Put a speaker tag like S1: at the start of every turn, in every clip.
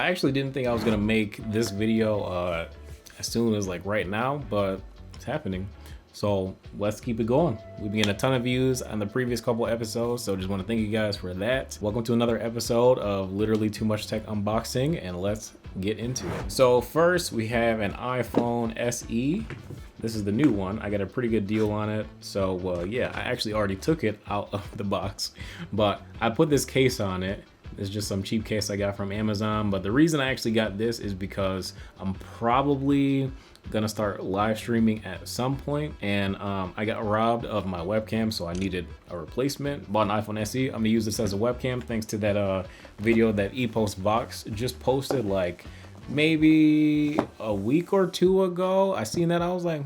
S1: I actually didn't think I was gonna make this video as soon as like right now, but it's happening. So let's keep it going. We've been getting a ton of views on the previous couple episodes, so just want to thank you guys for that. Welcome to another episode of Literally Too Much Tech Unboxing, and let's get into it. So first we have an iPhone SE. This is the new one. I got a pretty good deal on it. So yeah, I actually already took it out of the box, but I put this case on it. It's just some cheap case I got from Amazon. But the reason I actually got this is because I'm probably gonna start live streaming at some point, and I got robbed of my webcam, so I needed a replacement. Bought an iPhone SE. I'm gonna use this as a webcam thanks to that video that Box just posted like maybe a week or two ago. I seen that, I was like,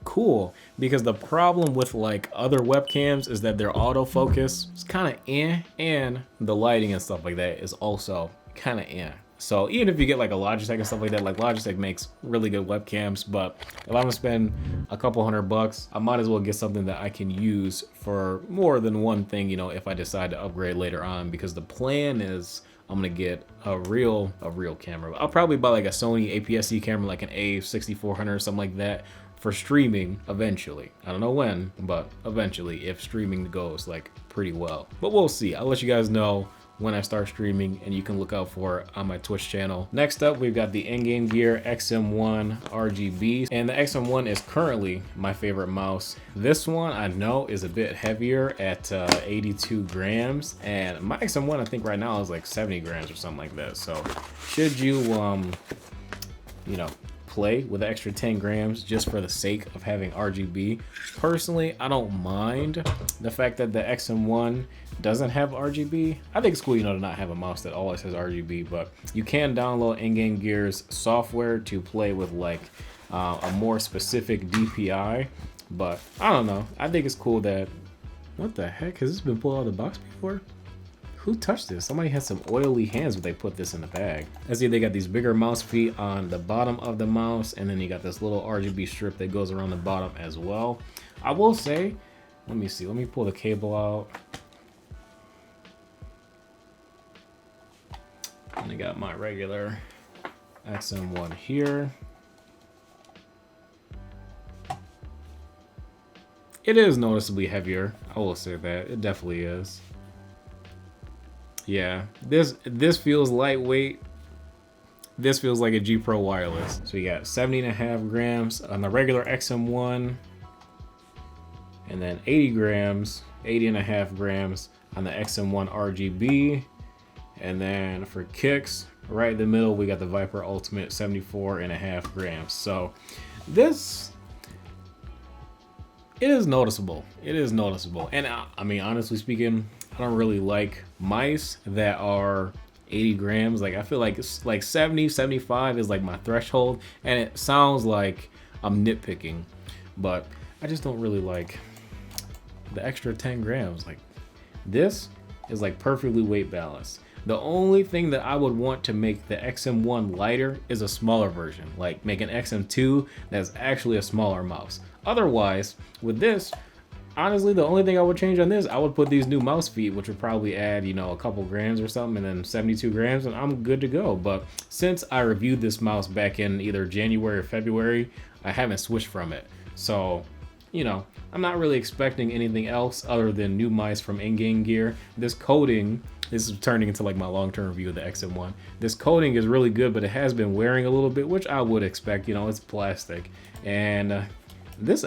S1: cool, because the problem with like other webcams is that their autofocus is kind of and the lighting and stuff like that is also kind of So even if you get like a Logitech and stuff like that, like Logitech makes really good webcams, but if I'm gonna spend a couple $100, I might as well get something that I can use for more than one thing, you know, if I decide to upgrade later on, because the plan is I'm gonna get a real camera. I'll probably buy like a Sony APS-C camera, like an A6400 or something like that, for streaming eventually. I don't know when, but eventually, if streaming goes like pretty well. But we'll see. I'll let you guys know when I start streaming, and you can look out for it on my Twitch channel. Next up, we've got the Endgame Gear XM1 RGB, and the XM1 is currently my favorite mouse. This one I know is a bit heavier at 82 grams, and my XM1 I think right now is like 70 grams or something like that. So should you, you know, play with the extra 10 grams just for the sake of having RGB. Personally, I don't mind the fact that the XM1 doesn't have RGB. I think it's cool, you know, to not have a mouse that always has RGB, but you can download Endgame Gear's software to play with like a more specific DPI, but I don't know. I think it's cool that, what the heck, has this been pulled out of the box before? Who touched this? Somebody had some oily hands when they put this in the bag. Let's see, they got these bigger mouse feet on the bottom of the mouse, and then you got this little RGB strip that goes around the bottom as well. I will say, let me see, let me pull the cable out. And I got my regular XM1 here. It is noticeably heavier, I will say that, it definitely is. Yeah, this feels lightweight. This feels like a G Pro wireless. So you got 70.5 grams on the regular XM1, and then 80 grams, 80.5 grams on the XM1 RGB. And then for kicks, right in the middle, we got the Viper Ultimate, 74.5 grams. So this, it is noticeable. It is noticeable. And I mean, honestly speaking, I don't really like mice that are 80 grams. Like, I feel like it's like 70, 75 is like my threshold. And it sounds like I'm nitpicking, but I just don't really like the extra 10 grams. Like, this is like perfectly weight balanced. The only thing that I would want to make the XM1 lighter is a smaller version, like make an XM2 that's actually a smaller mouse. Otherwise, with this, honestly, the only thing I would change on this, I would put these new mouse feet, which would probably add, you know, a couple grams or something, and then 72 grams, and I'm good to go. But since I reviewed this mouse back in either January or February, I haven't switched from it. So, you know, I'm not really expecting anything else other than new mice from Endgame Gear. This coating, this is turning into like my long-term review of the XM1. This coating is really good, but it has been wearing a little bit, which I would expect, you know, it's plastic. And this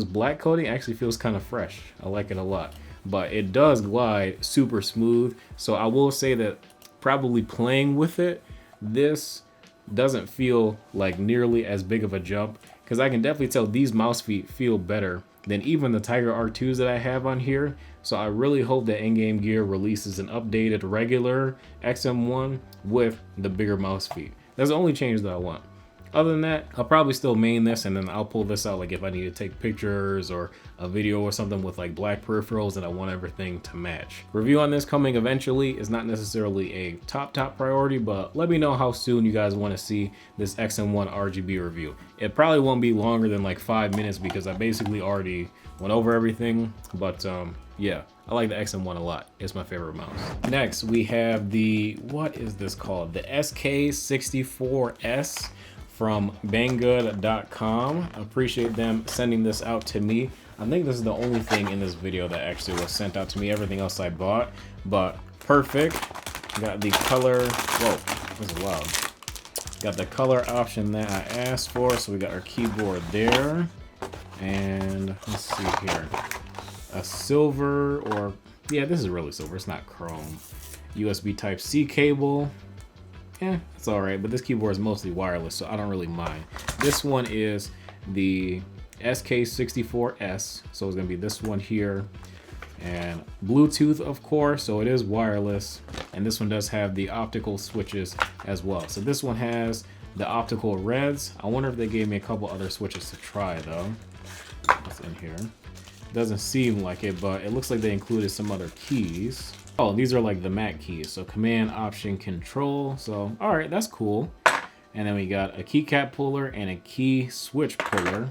S1: black coating actually feels kind of fresh. I like it a lot, but it does glide super smooth. So I will say that probably playing with it, this doesn't feel like nearly as big of a jump, because I can definitely tell these mouse feet feel better than even the Tiger R2s that I have on here. So I really hope that Endgame Gear releases an updated regular XM1 with the bigger mouse feet. That's the only change that I want. Other than that, I'll probably still main this, and then I'll pull this out like if I need to take pictures or a video or something with like black peripherals and I want everything to match. Review on this coming eventually is not necessarily a top priority, but let me know how soon you guys want to see this XM1 RGB review. It probably won't be longer than like 5 minutes because I basically already went over everything, but yeah, I like the XM1 a lot. It's my favorite mouse. Next, we have the, what is this called? The SK64S from Banggood.com. Appreciate them sending this out to me. I think this is the only thing in this video that actually was sent out to me. Everything else I bought, but perfect. Got the color, whoa, this is loud. Got the color option that I asked for, so we got our keyboard there. And let's see here. A silver, or yeah, this is really silver, it's not chrome. USB Type-C cable. Yeah, it's alright, but this keyboard is mostly wireless, so I don't really mind. This one is the SK64S, so it's gonna be this one here. And Bluetooth, of course, so it is wireless. And this one does have the optical switches as well. So this one has the optical reds. I wonder if they gave me a couple other switches to try though. What's in here? Doesn't seem like it, but it looks like they included some other keys. Oh, these are like the Mac keys. So Command, Option, Control. So, all right, that's cool. And then we got a keycap puller and a key switch puller.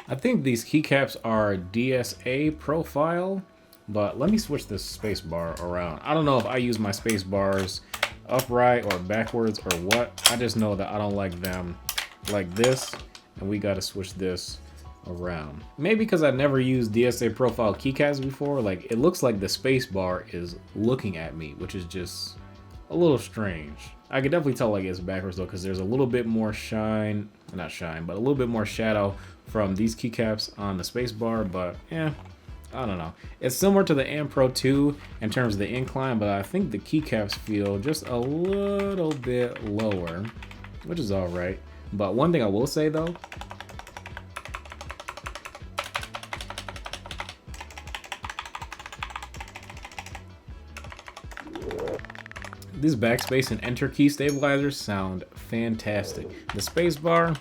S1: I think these keycaps are DSA profile, but let me switch this space bar around. I don't know if I use my space bars upright or backwards or what. I just know that I don't like them like this, and we got to switch this around. Maybe because I never used DSA profile keycaps before, like it looks like the space bar is looking at me, which is just a little strange. I can definitely tell like it's backwards though, because there's a little bit more shine, not shine, but a little bit more shadow from these keycaps on the space bar, but yeah, I don't know. It's similar to the Ep.3 in terms of the incline, but I think the keycaps feel just a little bit lower, which is all right. But one thing I will say though, these backspace and enter key stabilizers sound fantastic. The space bar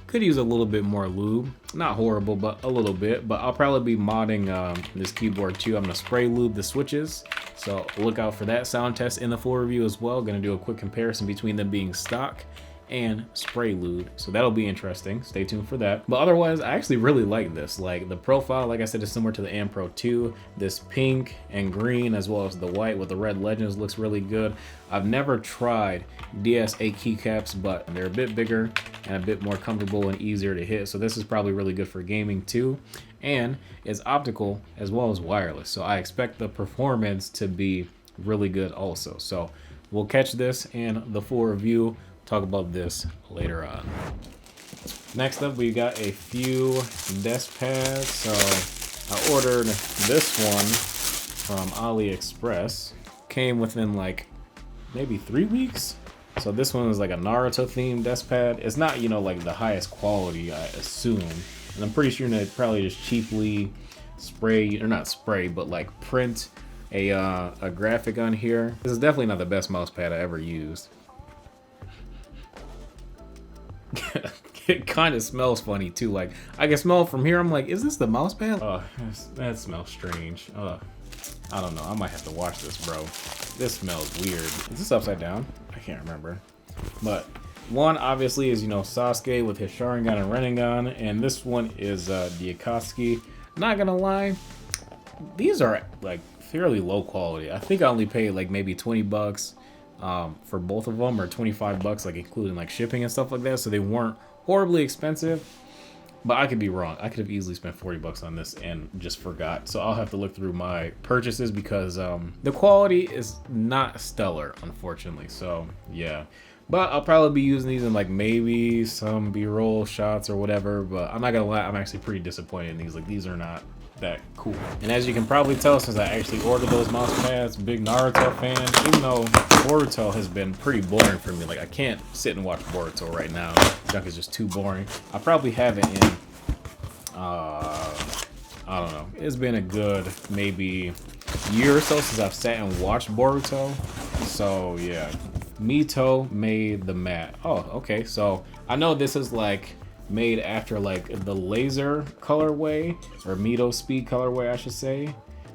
S1: could use a little bit more lube. Not horrible, but a little bit. But I'll probably be modding this keyboard too. I'm gonna spray lube the switches. So look out for that sound test in the full review as well. Gonna do a quick comparison between them being stock and spray lube, so that'll be interesting. Stay tuned for that. But otherwise, I actually really like this. Like the profile, like I said, is similar to the Ep.3. This pink and green as well as the white with the red legends looks really good. I've never tried DSA keycaps, but they're a bit bigger and a bit more comfortable and easier to hit, so this is probably really good for gaming too. And it's optical as well as wireless, so I expect the performance to be really good also. So we'll catch this in the full review. Talk about this later on. Next up, we got a few desk pads. So I ordered this one from AliExpress. Came within like maybe 3 weeks. So this one is like a Naruto themed desk pad. It's not, you know, like the highest quality, I assume. And I'm pretty sure they probably just cheaply spray, or not spray, but like print a graphic on here. This is definitely not the best mouse pad I ever used. It kind of smells funny too. Like I can smell it from here. I'm like, is this the mouse pad? Oh, that smells strange. I don't know. I might have to wash this, bro. This smells weird. Is this upside down? I can't remember. But one obviously is, you know, Sasuke with his Sharingan and Rinnegan, and this one is the Akatsuki. Not gonna lie, these are like fairly low quality. I think I only paid like maybe 20 bucks for both of them, or 25 bucks, like including like shipping and stuff like that. So they weren't horribly expensive, but I could be wrong. I could have easily spent 40 bucks on this and just forgot. So I'll have to look through my purchases because the quality is not stellar, unfortunately. So yeah, but I'll probably be using these in like maybe some B-roll shots or whatever. But I'm not gonna lie, I'm actually pretty disappointed in these. Like these are not that cool. And as you can probably tell, since I actually ordered those mouse pads, big Naruto fan, even though Boruto has been pretty boring for me. Like I can't sit and watch Boruto right now. Junk is just too boring. I probably have it in I don't know, it's been a good maybe year or so since I've sat and watched Boruto. So yeah, Mito made the mat. Oh, okay. So I know this is like made after like the laser colorway, or Mito speed colorway, I should say.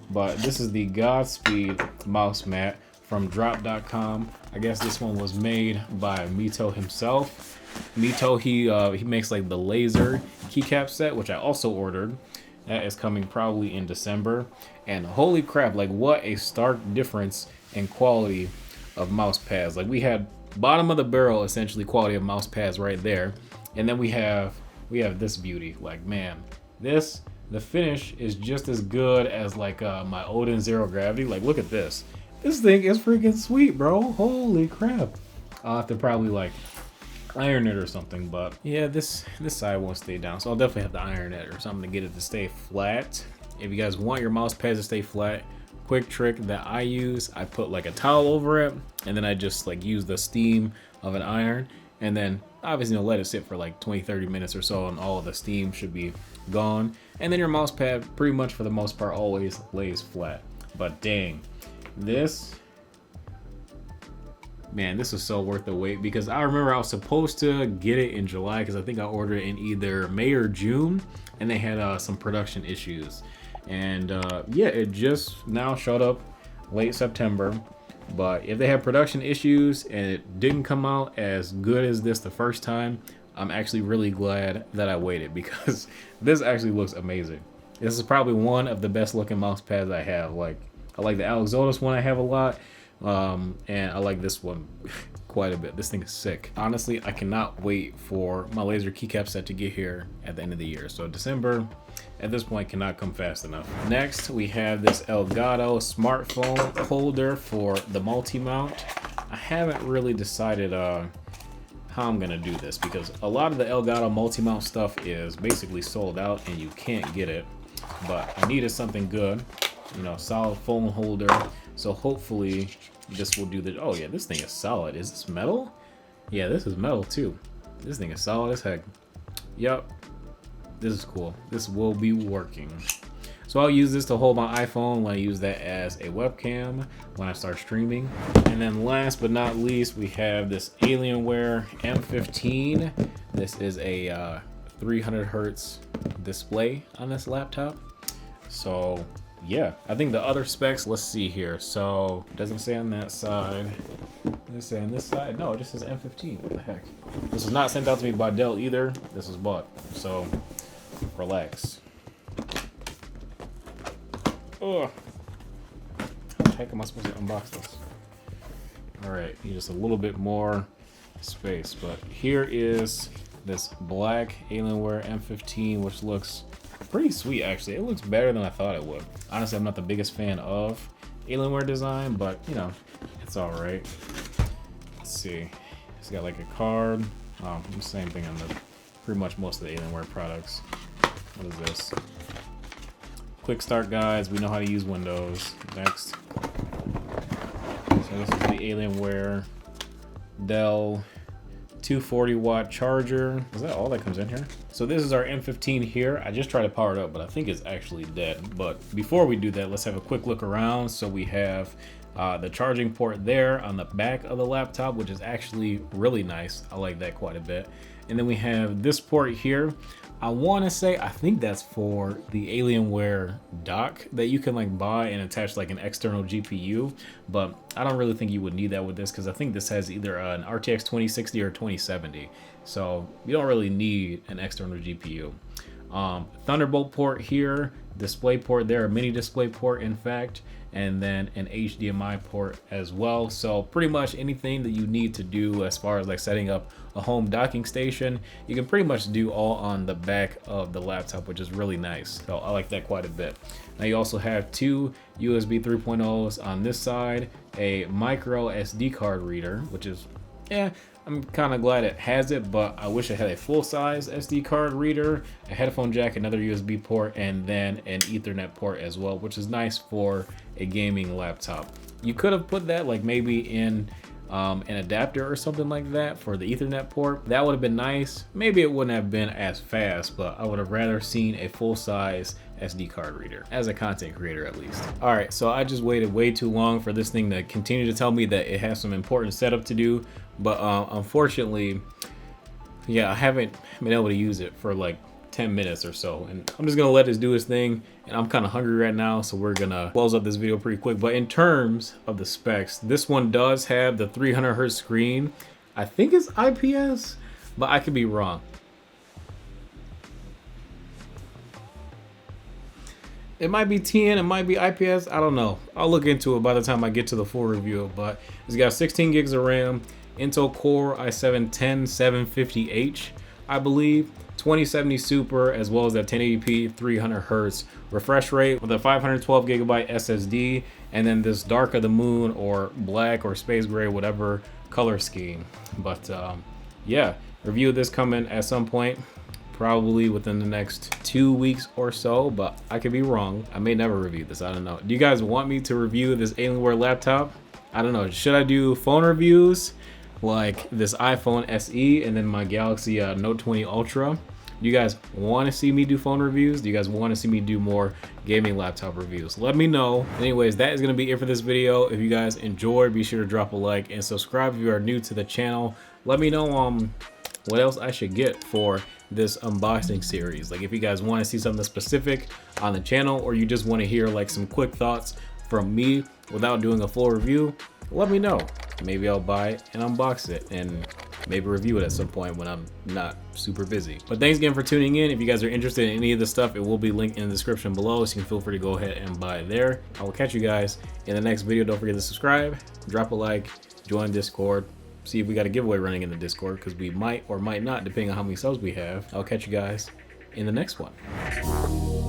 S1: But this is the Godspeed mouse mat from drop.com. I guess this one was made by Mito himself. Mito, he makes like the laser keycap set, which I also ordered. That is coming probably in December. And holy crap, like what a stark difference in quality of mouse pads. Like we had bottom of the barrel essentially quality of mouse pads right there. And then we have this beauty. Like man, the finish is just as good as like my Odin Zero Gravity. Like look at this. This thing is freaking sweet, bro. Holy crap. I'll have to probably like iron it or something, but yeah, this side won't stay down, so I'll definitely have to iron it or something to get it to stay flat. If you guys want your mouse pads to stay flat, quick trick that I use, I put like a towel over it, and then I just like use the steam of an iron, and then obviously let it sit for like 20-30 minutes or so, and all of the steam should be gone, and then your mouse pad pretty much for the most part always lays flat. But dang, this is so worth the wait, because I remember I was supposed to get it in July because I think I ordered it in either May or June, and they had some production issues. And yeah, it just now showed up late September. But if they had production issues and it didn't come out as good as this the first time, I'm actually really glad that I waited, because this actually looks amazing. This is probably one of the best looking mouse pads I have. Like I like the Alex Zotis one I have a lot. And I like this one quite a bit. This thing is sick. Honestly, I cannot wait for my laser keycap set to get here at the end of the year. So December, at this point, cannot come fast enough. Next, we have this Elgato smartphone holder for the multi-mount. I haven't really decided how I'm gonna do this, because a lot of the Elgato multi-mount stuff is basically sold out and you can't get it. But I needed something good, you know, solid phone holder. So hopefully this will do the, oh yeah, this thing is solid. Is this metal? Yeah, this is metal too. This thing is solid as heck. Yep, this is cool. This will be working. So I'll use this to hold my iPhone when I use that as a webcam when I start streaming. And then last but not least, we have this Alienware M15. This is a 300Hz display on this laptop. So yeah, I think the other specs, let's see here. So it doesn't say on that side. Does it say on this side? No, it just says M15. What the heck? This was not sent out to me by Dell either. This was bought. So relax. Oh, how the heck am I supposed to unbox this? All right, need just a little bit more space. But here is this black Alienware M15, which looks pretty sweet actually. It looks better than I thought it would. Honestly, I'm not the biggest fan of Alienware design, but you know, it's all right. Let's see. It's got like a card. Oh, the same thing on the pretty much most of the Alienware products. What is this? Quick start guides. We know how to use Windows. Next. So this is the Alienware Dell 240 watt charger. Is that all that comes in here? So this is our M15 here. I just tried to power it up, but I think it's actually dead. But before we do that, let's have a quick look around. So we have the charging port there on the back of the laptop, which is actually really nice. I like that quite a bit. And then we have this port here. I want to say, I think that's for the Alienware dock that you can like buy and attach like an external GPU, but I don't really think you would need that with this, because I think this has either an RTX 2060 or 2070, so you don't really need an external GPU. Thunderbolt port here, display port there, a mini display port in fact, and then an HDMI port as well. So pretty much anything that you need to do as far as like setting up a home docking station, you can pretty much do all on the back of the laptop, which is really nice. So I like that quite a bit. Now you also have two USB 3.0s on this side, a micro SD card reader, which is, yeah, I'm kind of glad it has it, but I wish it had a full-size SD card reader, a headphone jack, another USB port, and then an Ethernet port as well, which is nice for a gaming laptop. You could have put that like maybe in an adapter or something like that for the Ethernet port. That would have been nice. Maybe it wouldn't have been as fast, but I would have rather seen a full-size SD card reader, as a content creator at least. All right, so I just waited way too long for this thing to continue to tell me that it has some important setup to do, but unfortunately, yeah, I haven't been able to use it for like 10 minutes or so, and I'm just gonna let this do its thing, and I'm kind of hungry right now, so we're gonna close up this video pretty quick. But in terms of the specs, this one does have the 300 Hz screen. I think it's IPS, but I could be wrong. It might be TN, it might be IPS, I don't know. I'll look into it by the time I get to the full review, but it's got 16 gigs of RAM, Intel Core i7-10750H, I believe, 2070 Super, as well as that 1080p 300 Hz refresh rate with a 512 gigabyte SSD, and then this dark of the moon or black or space gray, whatever color scheme. But yeah, review of this coming at some point, probably within the next 2 weeks or so, but I could be wrong. I may never review this, I don't know. Do you guys want me to review this Alienware laptop? I don't know, should I do phone reviews like this iPhone SE and then my Galaxy Note 20 Ultra? Do you guys want to see me do phone reviews? Do you guys want to see me do more gaming laptop reviews? Let me know. Anyways, that is going to be it for this video. If you guys enjoyed, be sure to drop a like and subscribe if you are new to the channel. Let me know what else I should get for this unboxing series. Like if you guys want to see something specific on the channel, or you just want to hear like some quick thoughts from me without doing a full review, let me know. Maybe I'll buy it and unbox it and maybe review it at some point when I'm not super busy. But thanks again for tuning in. If you guys are interested in any of this stuff, it will be linked in the description below, so you can feel free to go ahead and buy it there. I will catch you guys in the next video. Don't forget to subscribe, drop a like, join Discord, see if we got a giveaway running in the Discord, because we might or might not, depending on how many subs we have. I'll catch you guys in the next one.